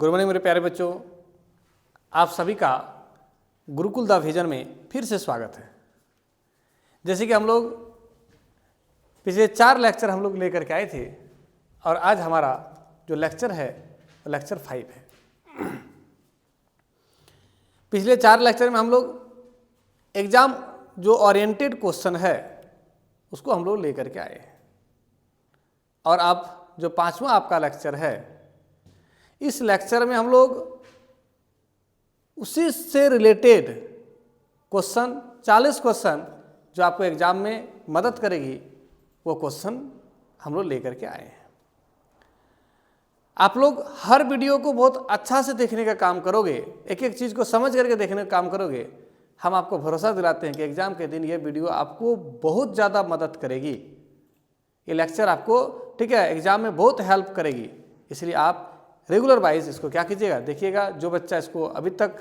Good morning मेरे प्यारे बच्चों, आप सभी का गुरुकुल द विजन में फिर से स्वागत है। जैसे कि हम लोग पिछले 4 लेक्चर हम लोग लेकर के आए थे और आज हमारा जो लेक्चर है वो लेक्चर 5 है। पिछले 4 लेक्चर में हम लोग एग्जाम जो ओरिएंटेड क्वेश्चन है उसको हम लोग लेकर के आए और अब जो 5वां आपका लेक्चर है, इस लेक्चर में हम लोग उसी से रिलेटेड क्वेश्चन 40 क्वेश्चन जो आपको एग्जाम में मदद करेगी वो क्वेश्चन हम लोग लेकर के आए हैं। आप लोग हर वीडियो को बहुत अच्छा से देखने का काम करोगे, एक एक चीज़ को समझ करके देखने का काम करोगे। हम आपको भरोसा दिलाते हैं कि एग्जाम के दिन ये वीडियो आपको बहुत ज़्यादा मदद करेगी, ये लेक्चर आपको ठीक है एग्जाम में बहुत हेल्प करेगी। इसलिए आप रेगुलर वाइज इसको क्या कीजिएगा, देखिएगा। जो बच्चा इसको अभी तक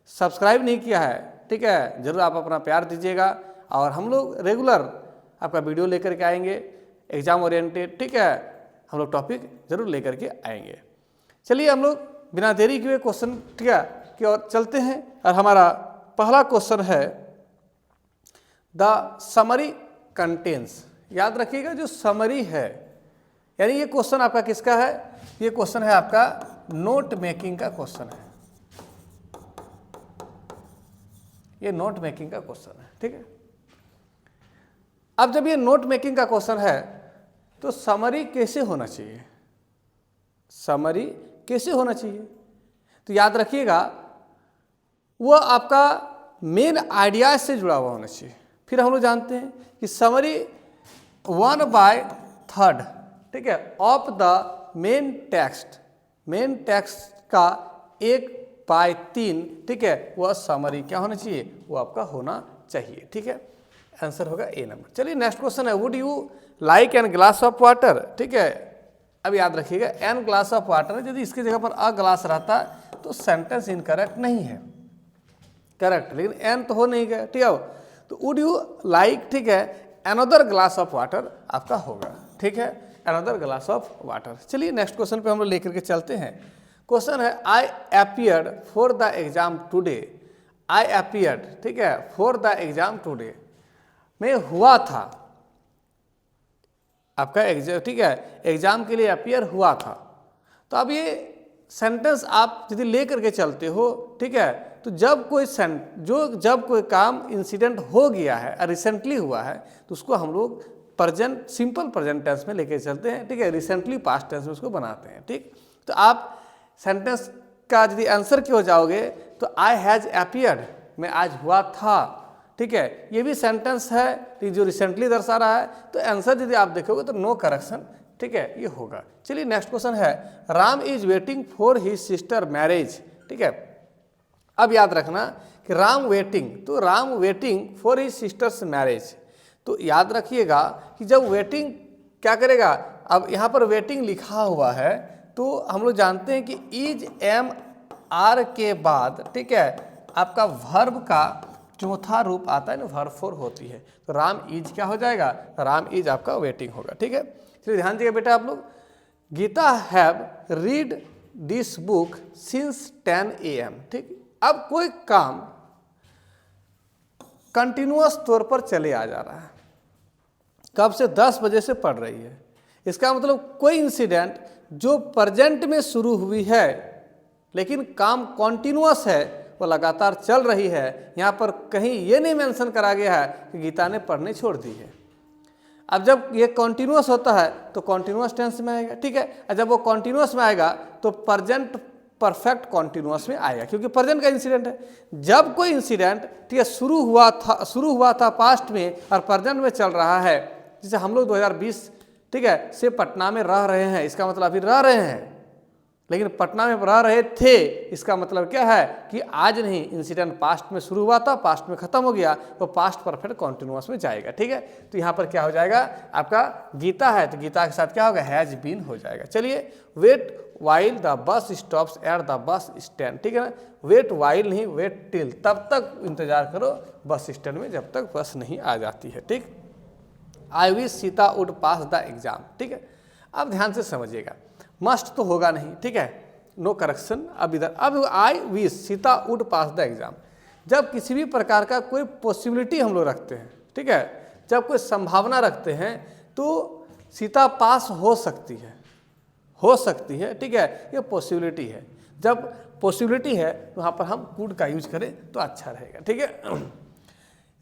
सब्सक्राइब नहीं किया है, ठीक है, ज़रूर आप अपना प्यार दीजिएगा और हम लोग रेगुलर आपका वीडियो लेकर के आएंगे एग्जाम ओरिएंटेड, ठीक है, हम लोग टॉपिक ज़रूर लेकर के आएंगे। चलिए हम लोग बिना देरी किए क्वेश्चन ठीक है की ओर चलते हैं और हमारा पहला क्वेश्चन है द समरी कंटेंस। याद रखिएगा जो समरी है यानी ये क्वेश्चन आपका किसका है, ये क्वेश्चन है आपका नोट मेकिंग का क्वेश्चन है। ये नोट मेकिंग का क्वेश्चन है, ठीक है। अब जब ये नोट मेकिंग का क्वेश्चन है तो समरी कैसे होना चाहिए, समरी कैसे होना चाहिए, तो याद रखिएगा वो आपका मेन आइडिया से जुड़ा हुआ होना चाहिए। फिर हम लोग जानते हैं कि समरी 1/3 ठीक है ऑफ द मेन टेक्स्ट का 1/3 ठीक है वह समरी क्या होना चाहिए, वो आपका होना चाहिए, ठीक है। आंसर होगा ए नंबर। चलिए नेक्स्ट क्वेश्चन है would you like an glass of water, ठीक है। अब याद रखिएगा एन ग्लास ऑफ वाटर, यदि इसकी जगह पर अ ग्लास रहता तो सेंटेंस इनकरेक्ट नहीं है, करेक्ट, लेकिन एन तो हो नहीं गया, ठीक है। तो वुड यू लाइक ठीक है अनदर ग्लास ऑफ वाटर आपका होगा, ठीक है, अनदर ग्लास ऑफ वाटर। चलिए नेक्स्ट क्वेश्चन पे हम लोग लेकर के चलते हैं। क्वेश्चन है आई appeared for the exam today. I appeared ठीक है फॉर द एग्जाम टुडे, मैं हुआ था, आपका एग्जाम ठीक है एग्जाम के लिए अपीयर हुआ था। तो अब ये सेंटेंस आप यदि लेकर के चलते हो, ठीक है, तो जब कोई काम इंसिडेंट हो गया है, रिसेंटली हुआ है, तो उसको हम लोग प्रेजेंट सिंपल प्रेजेंट टेंस में लेके चलते हैं, ठीक है, रिसेंटली पास्ट टेंस में उसको बनाते हैं, ठीक। तो आप सेंटेंस का यदि आंसर क्यों जाओगे तो आई हैज अपीयर्ड, मैं आज हुआ था, ठीक है, ये भी सेंटेंस है जो रिसेंटली दर्शा रहा है। तो आंसर यदि आप देखोगे तो नो करेक्शन, ठीक है, ये होगा। चलिए नेक्स्ट क्वेश्चन है Ram is waiting for his sister marriage, ठीक है। अब याद रखना कि राम वेटिंग, तो Ram waiting for his sisters marriage, तो याद रखिएगा कि जब वेटिंग क्या करेगा, अब यहाँ पर वेटिंग लिखा हुआ है तो हम लोग जानते हैं कि इज एम आर के बाद ठीक है आपका वर्ब का चौथा रूप आता है ना, वर्ब फॉर होती है, तो राम इज क्या हो जाएगा, राम इज आपका वेटिंग होगा, ठीक है। चलिए ध्यान दीजिएगा बेटा आप लोग, Gita have read this book since 10 AM, ठीक। अब कोई काम कंटिन्यूअस तौर पर चले आ जा रहा है, कब से 10 बजे से पढ़ रही है, इसका मतलब कोई इंसिडेंट जो प्रेजेंट में शुरू हुई है लेकिन काम कॉन्टिन्यूअस है, वो लगातार चल रही है। यहाँ पर कहीं ये नहीं मेंशन करा गया है कि गीता ने पढ़ने छोड़ दी है। अब जब ये कॉन्टिन्यूअस होता है तो कॉन्टिन्यूअस टेंस में आएगा, ठीक है, और जब वो कॉन्टिन्यूअस में आएगा तो प्रेजेंट परफेक्ट कॉन्टिन्यूअस में आएगा क्योंकि प्रेजेंट का इंसिडेंट है। जब कोई इंसिडेंट ठीक है शुरू हुआ था पास्ट में और प्रेजेंट में चल रहा है, जैसे हम लोग 2020 ठीक है से पटना में रह रहे हैं, इसका मतलब अभी रह रहे हैं लेकिन पटना में रह रहे थे, इसका मतलब क्या है कि आज नहीं, इंसिडेंट पास्ट में शुरू हुआ था, पास्ट में खत्म हो गया, तो पास्ट परफेक्ट कॉन्टिन्यूअस में जाएगा, ठीक है। तो यहाँ पर क्या हो जाएगा आपका गीता है तो गीता के साथ क्या होगा, हैज बीन हो जाएगा। चलिए wait while the bus stops at the bus stand, ठीक है ना, वेट वाइल नहीं वेट टिल, तब तक इंतजार करो बस स्टैंड में जब तक बस नहीं आ जाती है, ठीक। I wish Sita would pass the exam, ठीक है। अब ध्यान से समझिएगा, मस्ट तो होगा नहीं, ठीक है, नो करेक्शन। अब इधर, अब I wish Sita would pass the exam. जब किसी भी प्रकार का कोई पॉसिबिलिटी हम लोग रखते हैं, ठीक है, जब कोई संभावना रखते हैं तो सीता पास हो सकती है, ठीक है, ये पॉसिबिलिटी है। जब पॉसिबिलिटी है तो वहाँ पर हम कुड का यूज करें तो अच्छा रहेगा, ठीक है।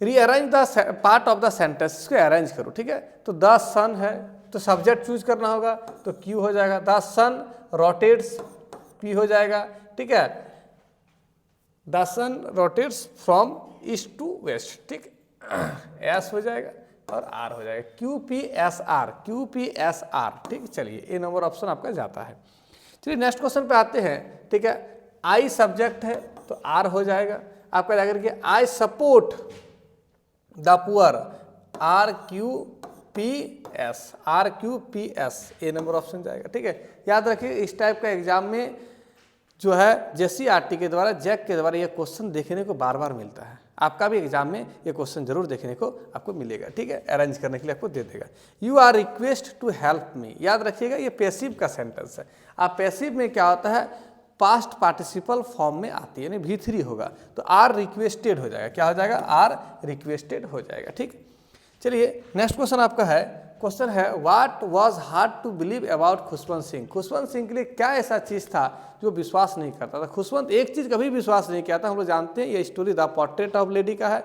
Rearrange the part of the sentence, इसको अरेंज करो, ठीक है। तो द सन है तो सब्जेक्ट चूज करना होगा, तो क्यू हो जाएगा। द सन रोटेट्स, पी हो जाएगा, ठीक है। The sun rotates from east to west, ठीक, एस हो जाएगा और आर हो जाएगा, क्यू पी एस आर, ठीक। चलिए ए नंबर ऑप्शन आपका जाता है। चलिए नेक्स्ट क्वेश्चन पे आते हैं, ठीक है। आई सब्जेक्ट है तो आर हो जाएगा आपका जाकर के, I support the poor, R Q P S, A number option जाएगा, ठीक है। याद रखिए इस टाइप का एग्जाम में जो है JCRT के द्वारा, जैक के द्वारा ये क्वेश्चन देखने को बार बार मिलता है। आपका भी एग्जाम में ये क्वेश्चन जरूर देखने को आपको मिलेगा, ठीक है, अरेंज करने के लिए आपको दे देगा। You are request to help me, याद रखिएगा ये पैसिव का सेंटेंस है। आप पैसिव में क्या होता है, पास्ट पार्टिसिपल फॉर्म में आती है, यानी V3 होगा, तो आर रिक्वेस्टेड हो जाएगा, क्या हो जाएगा, आर रिक्वेस्टेड हो जाएगा, ठीक। चलिए नेक्स्ट क्वेश्चन आपका है, क्वेश्चन है what was hard to believe about Khushwant Singh. Khushwant Singh के लिए क्या ऐसा चीज़ था जो विश्वास नहीं करता था। खुशवंत एक चीज़ कभी विश्वास नहीं किया था, हम लोग जानते हैं ये story the portrait of lady का है।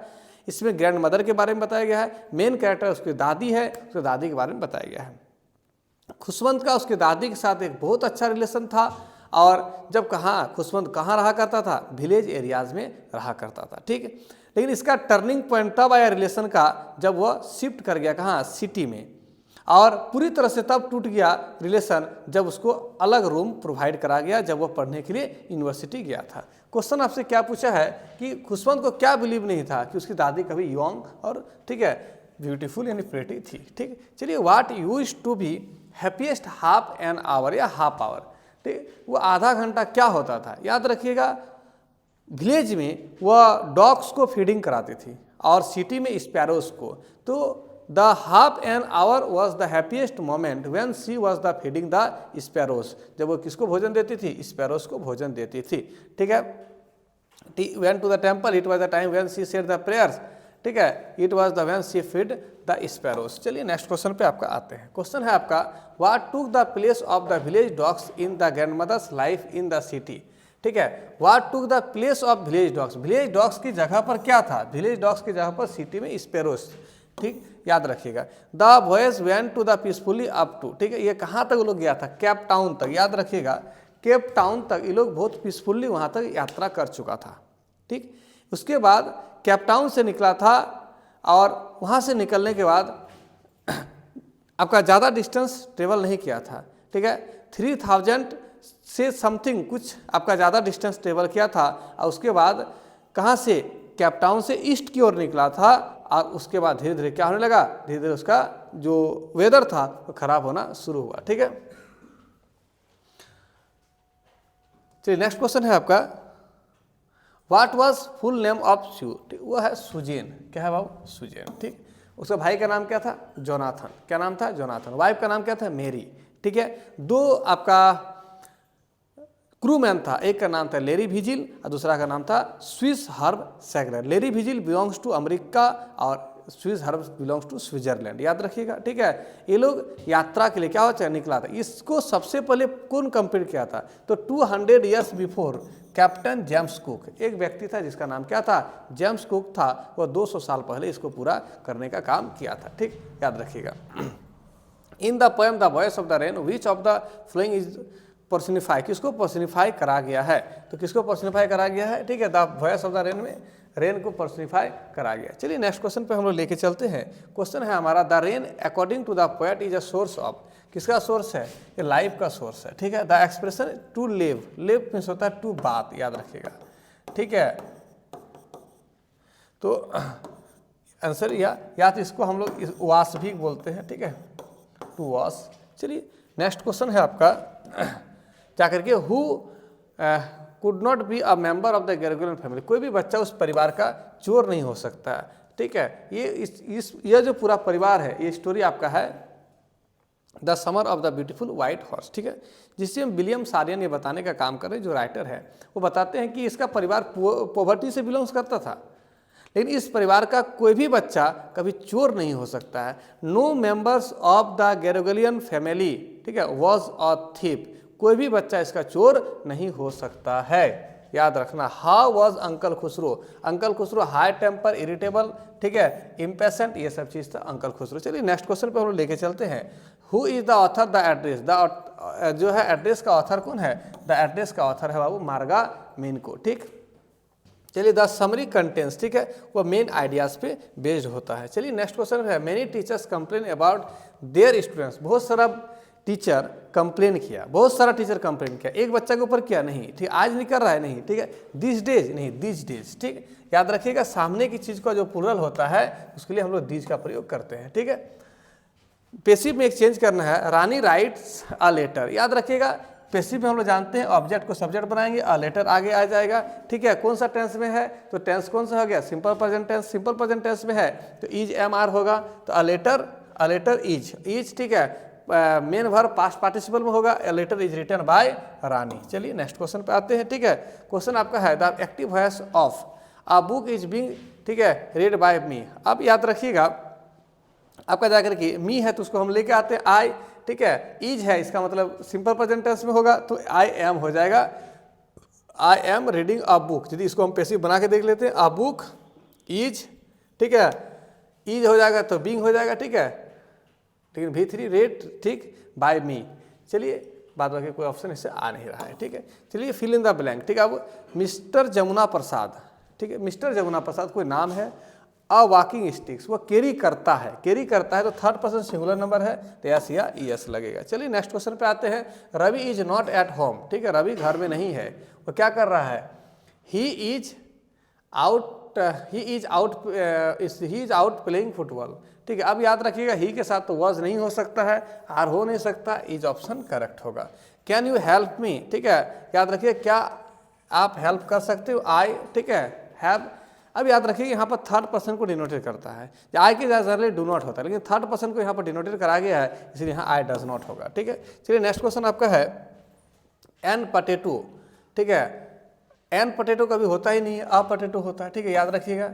इसमें ग्रैंड मदर के बारे में बताया गया है, मेन कैरेक्टर उसकी दादी है, उसकी दादी के बारे में बताया गया है। खुशवंत का उसकी दादी के साथ एक बहुत अच्छा रिलेशन था, और जब खुशवंत कहाँ रहा करता था, विलेज एरियाज में रहा करता था, ठीक है। लेकिन इसका टर्निंग पॉइंट तब आया रिलेशन का जब वह शिफ्ट कर गया कहाँ, सिटी में, और पूरी तरह से तब टूट गया रिलेशन जब उसको अलग रूम प्रोवाइड करा गया, जब वह पढ़ने के लिए यूनिवर्सिटी गया था। क्वेश्चन आपसे क्या पूछा है कि खुशवंत को क्या बिलीव नहीं था कि उसकी दादी कभी यंग और, ठीक है, ब्यूटीफुल यानी प्रेटी थी, ठीक। चलिए what used to be happiest half an hour या हाफ आवर, ठीक, वो आधा घंटा क्या होता था। याद रखिएगा विलेज में वह डॉग्स को फीडिंग कराती थी और सिटी में स्पैरोज को, तो the half an our was the happiest moment when she was the feeding the sparrows, जब वो किसको भोजन देती थी, स्पैरोज को भोजन देती थी, ठीक है। Went to the temple, it was the time when she said the prayers, ठीक है, it was the when she feed the sparrows. चलिए नेक्स्ट क्वेश्चन पे आपका आते हैं। क्वेश्चन है आपका what took the place of the village dogs in the grandmother's life in the city, ठीक है। What took the place of village dogs, village dogs की जगह पर क्या था, विलेज डॉग्स की जगह पर सिटी में स्पैरोज, ठीक, याद रखिएगा। The voice went to the peacefully up to, ठीक है, ये कहाँ तक लोग गया था, केप टाउन तक, याद रखिएगा केप टाउन तक ये लोग बहुत पीसफुली वहाँ तक यात्रा कर चुका था, ठीक। उसके बाद केप टाउन से निकला था और वहाँ से निकलने के बाद आपका ज़्यादा डिस्टेंस ट्रेवल नहीं किया था, ठीक है, 3000 से समथिंग कुछ आपका ज़्यादा डिस्टेंस ट्रेवल किया था, और उसके बाद कहाँ से, केप टाउन से ईस्ट की ओर निकला था, और उसके बाद धीरे धीरे क्या होने लगा, धीरे धीरे उसका जो वेदर था वो खराब होना शुरू हुआ, ठीक है। चलिए नेक्स्ट क्वेश्चन है आपका what was full name of shoe, ठीक, वो है सुजेन, क्या है बाबू, सुजेन, ठीक। उसका भाई का नाम क्या था, जोनाथन, क्या नाम था, जोनाथन। वाइफ का नाम क्या था, मेरी, ठीक है। दो आपका क्रू मैन था, एक का नाम था लेरी विजिल और दूसरा का नाम था Swiss Herb Sagler. Larry Vigil belongs to America और Swiss Herb belongs to Switzerland, याद रखिएगा, ठीक है। ये लोग यात्रा के लिए क्या हो निकला था। इसको सबसे पहले कौन कंप्लीट किया था, तो 200 years before captain James cook, एक व्यक्ति था जिसका नाम क्या था, जेम्स कुक था, वह 200 साल पहले इसको पूरा करने का काम किया था, ठीक, याद रखिएगा। In the poem the voice of the rain which of the flowing is personify, किसको पर्सनिफाई करा गया है, तो किसको पर्सनिफाई करा गया है, ठीक है, the voice of the rain में रेन को पर्सनिफाई करा गया। चलिए नेक्स्ट क्वेश्चन पे हम लोग लेके चलते हैं। क्वेश्चन है हमारा the rain according to the poet is a source of, किसका सोर्स है, ये लाइफ का सोर्स है, ठीक है। The expression to live, live means होता है टू बात, याद रखिएगा, ठीक है। तो आंसर या तो इसको हम लोग वास भी बोलते हैं, ठीक है, टू वास। चलिए नेक्स्ट क्वेश्चन है आपका क्या करके who could not be a member of the Gregorian family, कोई भी बच्चा उस परिवार का चोर नहीं हो सकता है, ठीक है। ये जो पूरा परिवार है, ये स्टोरी आपका है the summer of the beautiful white horse, ठीक है, जिससे हम विलियम सारियन ये बताने का काम कर रहे हैं, जो राइटर है, वो बताते हैं कि इसका परिवार पॉवर्टी से बिलोंग्स करता था, लेकिन इस परिवार का कोई भी बच्चा कभी चोर नहीं हो सकता है। No members of the Garogalian family, ठीक है, वॉज अ थीफ, कोई भी बच्चा इसका चोर नहीं हो सकता है, याद रखना। How was uncle Khusro, uncle Khusro high temper, irritable, ठीक है, इम्पेशेंट, ये सब चीज़ था अंकल खुसरो। चलिए नेक्स्ट क्वेश्चन पे हम लोग लेके चलते हैं। Who is the author the address, the जो है एड्रेस का ऑथर कौन है, द एड्रेस का ऑथर है बाबू मार्गा मिनको, ठीक। चलिए द समरी कंटेंट्स, ठीक है, वो मेन आइडियाज पे बेस्ड होता है। चलिए नेक्स्ट क्वेश्चन है, many teachers complain about their students, बहुत सारा टीचर कंप्लेन किया, बहुत सारा टीचर कंप्लेन किया, एक बच्चा के ऊपर किया नहीं, ठीक, आज नहीं कर रहा है, नहीं, ठीक है, दिस डेज नहीं, दिस डेज, ठीक, याद रखिएगा सामने की चीज़ का जो प्लूरल होता है उसके लिए हम लोग दिस का प्रयोग करते हैं, ठीक है। पेसिव में एक चेंज करना है, रानी राइट्स अ लेटर, याद रखिएगा पेसिव में हम लोग जानते हैं ऑब्जेक्ट को सब्जेक्ट बनाएंगे, अ लेटर आगे आ जाएगा, ठीक है। कौन सा टेंस में है, तो टेंस कौन सा हो गया, simple present tense, simple present tense में है तो इज एम आर होगा, तो अ लेटर इज, ठीक है, मेन वर्ब पास्ट पार्टिसिपल में होगा, a letter is written by Rani. चलिए नेक्स्ट क्वेश्चन पे आते हैं, ठीक है। क्वेश्चन आपका है the active voice of a book is being, ठीक है, रेड बाय मी। अब याद रखिएगा आपका जाकर के मी है तो उसको हम लेके आते हैं आई, ठीक है, इज है इसका मतलब सिंपल प्रेजेंट टेंस में होगा तो आई एम हो जाएगा, I am reading a book. यदि इसको हम पैसिव बना के देख लेते हैं, अ बुक इज, ठीक है, इज हो जाएगा तो बीइंग हो जाएगा, ठीक है, लेकिन V3 रेड, ठीक, बाय मी। चलिए बाद बाकी कोई ऑप्शन इससे आ नहीं रहा है, ठीक है। चलिए फिल इन द ब्लैंक, ठीक है। अब मिस्टर जमुना प्रसाद, ठीक है, मिस्टर जमुना प्रसाद कोई नाम है, अ वॉकिंग स्टिक्स, वो कैरी करता है, कैरी करता है तो थर्ड पर्सन सिंगुलर नंबर है तो एस या ईएस लगेगा। चलिए नेक्स्ट क्वेश्चन पे आते हैं, Ravi is not at home, ठीक है, रवि घर में नहीं है, वो क्या कर रहा है, he is out playing football, ठीक है। अब याद रखिएगा ही के साथ तो वॉज नहीं हो सकता है, आर हो नहीं सकता, इज ऑप्शन करेक्ट होगा। कैन यू हेल्प मी, ठीक है, याद रखिए क्या आप हेल्प कर सकते हो, आई, ठीक है, हैव। अब याद रखिए यहाँ पर थर्ड पर्सन को डिनोटेट करता है, आई के जनरली डू नॉट होता है, लेकिन थर्ड पर्सन को यहाँ पर डिनोटेट करा गया है इसलिए यहाँ आई डज नॉट होगा, ठीक है। चलिए नेक्स्ट क्वेश्चन आपका है एन पटेटो, ठीक है, एन पटेटो कभी होता ही नहीं है, अ पटेटो होता है, ठीक है, याद रखिएगा।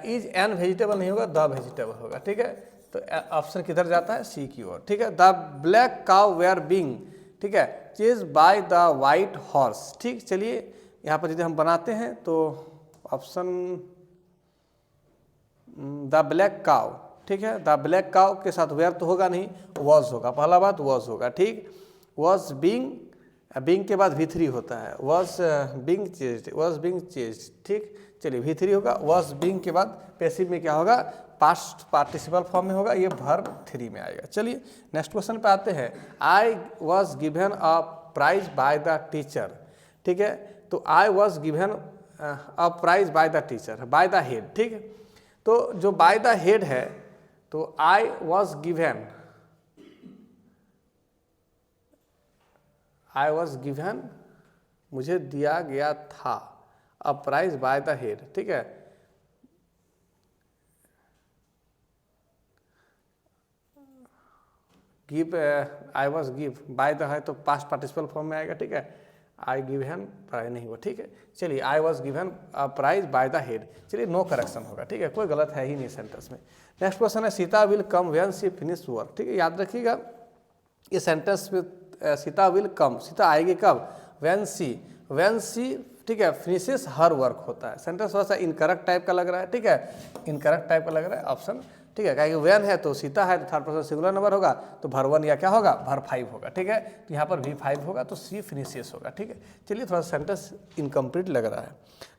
इज एन वेजिटेबल नहीं होगा, द वेजिटेबल होगा, ठीक है, तो ऑप्शन किधर जाता है, सी की ओर, ठीक है। The black cow were being, ठीक है, chase by the white horse, ठीक। चलिए यहाँ पर यदि हम बनाते हैं तो ऑप्शन द ब्लैक काउ, ठीक है, द ब्लैक काउ के साथ वेयर तो होगा नहीं, वॉज होगा, पहला बात वॉज होगा, ठीक। वॉज बीइंग के बाद V3 होता है, वॉज बीइंग चेज्ड, ठीक। चलिए V3 होगा, वॉज बीइंग के बाद पैसिव में क्या होगा, पास्ट पार्टिसिपल फॉर्म में होगा, ये वर्ब 3 में आएगा। चलिए नेक्स्ट क्वेश्चन पे आते हैं, I was given a prize by the teacher, ठीक है, तो I was given a prize by the teacher, by the head, ठीक है, तो जो बाय द हेड है तो आई वॉज गिवन, मुझे दिया गया था, a prize by the head, ठीक है, give, I was give, by the है तो पास्ट पार्टिसिपल फॉर्म में आएगा, ठीक है, आई गिवन प्राइज नहीं हुआ, ठीक है। चलिए I was given a prize by the head, चलिए नो करेक्शन होगा, ठीक है, कोई गलत है ही नहीं सेंटेंस में। नेक्स्ट क्वेश्चन है Sita will come when she finish work, ठीक है, याद रखिएगा ये सेंटेंस में सीता विल कम, सीता आएगी कब, व्हेन सी, ठीक है, फिनिशेस हर वर्क होता है। सेंटेंस थोड़ा सा इनकरेक्ट टाइप का लग रहा है, ठीक है, इनकरेक्ट टाइप का लग रहा है ऑप्शन, ठीक है, क्योंकि व्हेन है तो सीता है तो थर्ड पर्सन सिंगुलर नंबर होगा तो भर 1 या क्या होगा, भर 5 होगा, ठीक है, तो यहाँ पर V5 होगा तो सी फिनिशेस होगा, ठीक है। चलिए थोड़ा सेंटेंस इनकम्प्लीट लग रहा है।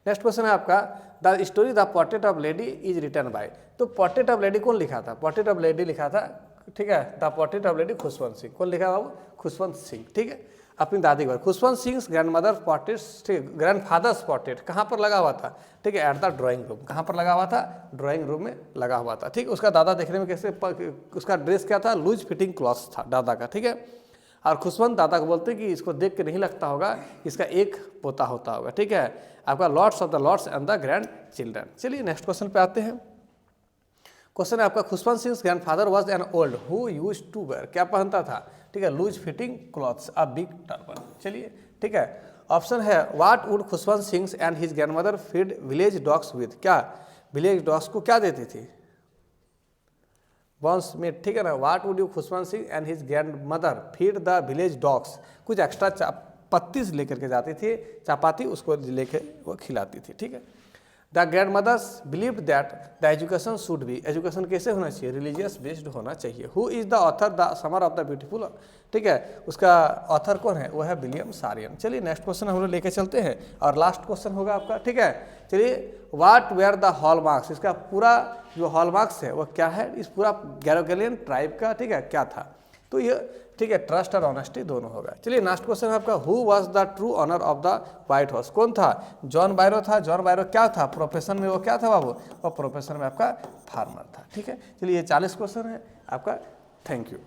नेक्स्ट क्वेश्चन है आपका, the story the portrait of lady is written by, तो पोर्ट्रेट ऑफ लेडी कौन लिखा था, पोर्ट्रेट ऑफ लेडी लिखा था, ठीक है, the portrait of lady Khushwant Singh, कौन लिखा बाबू, खुशवंत सिंह, ठीक है, अपनी दादी का। Khushwant Singh grandmother portrait, grandfather's portrait कहाँ पर लगा हुआ था, ठीक है, एट द ड्राइंग रूम, कहाँ पर लगा हुआ था, ड्राइंग रूम में लगा हुआ था, ठीक। उसका दादा देखने में कैसे, उसका ड्रेस क्या था, लूज फिटिंग क्लॉथ था दादा का, ठीक है, और खुशवंत दादा को बोलते हैं कि इसको देख के नहीं लगता होगा इसका एक पोता होता होगा, ठीक है, आपका lords of the lords and the grandchildren. चलिए नेक्स्ट क्वेश्चन पे आते हैं। क्वेश्चन है आपका, Khushwant Singh grandfather was an old who used to wear, क्या पहनता था, ठीक है, loose fitting clothes, a big turban. चलिए ठीक है, ऑप्शन है what would Khushwant Singh and his grandmother feed village dogs with, क्या विलेज डॉग्स को क्या देती थी, बॉन्स मीट, ठीक है ना। What would you Khushwant Singh and his grandmother feed the village dogs, कुछ एक्स्ट्रा पत्ती लेकर के जाती थी, चपाती उसको लेके वो खिलाती थी, ठीक है। The grandmothers believe that the education should be, education कैसे होना चाहिए, रिलीजियस बेस्ड होना चाहिए। Who is the author the summer of the beautiful, ठीक है, उसका ऑथर कौन है, वो है विलियम सारियन। चलिए नेक्स्ट क्वेश्चन हम लोग लेके चलते हैं और लास्ट क्वेश्चन होगा आपका, ठीक है। चलिए व्हाट वेयर द हॉलमार्क्स, इसका पूरा जो हॉलमार्क्स है वो क्या है, इस पूरा गैरोगेलियन ट्राइब का, ठीक है, क्या था, तो ये ठीक है, ट्रस्ट और ऑनेस्टी दोनों होगा। चलिए नेक्स्ट क्वेश्चन है आपका, who was the true owner of the White House, कौन था, जॉन बायरो था। जॉन बायरो क्या था प्रोफेशन में, वो क्या था बाबू, वो प्रोफेशन में आपका फार्मर था, ठीक है। चलिए ये 40 क्वेश्चन है आपका, थैंक यू।